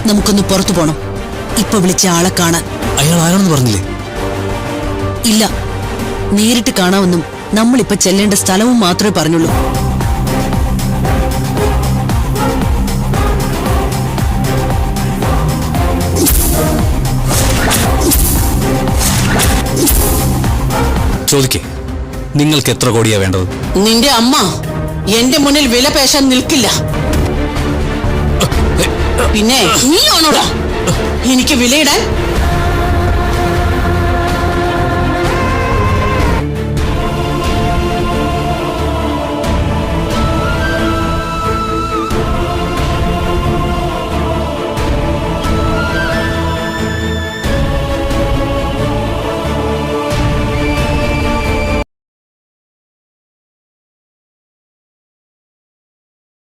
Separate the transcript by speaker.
Speaker 1: നമുക്കൊന്ന് പുറത്തു പോണം. ഇപ്പൊ വിളിച്ച ആളെ കാണാൻ.
Speaker 2: അയാൾ ആരാണെന്ന് പറഞ്ഞില്ലേ?
Speaker 1: ഇല്ല, നേരിട്ട് കാണാമെന്നും നമ്മളിപ്പോ ചെല്ലേണ്ട സ്ഥലവും മാത്രമേ പറഞ്ഞുള്ളൂ.
Speaker 2: ചോദിക്കേ, നിങ്ങൾക്ക് എത്ര കോടിയാ വേണ്ടത്?
Speaker 1: നിന്റെ അമ്മ എന്റെ മുന്നിൽ വില പേശാൻ നിൽക്കില്ല. പിന്നെ നീ ആണോടാ എനിക്ക് വിലയിടാൻ?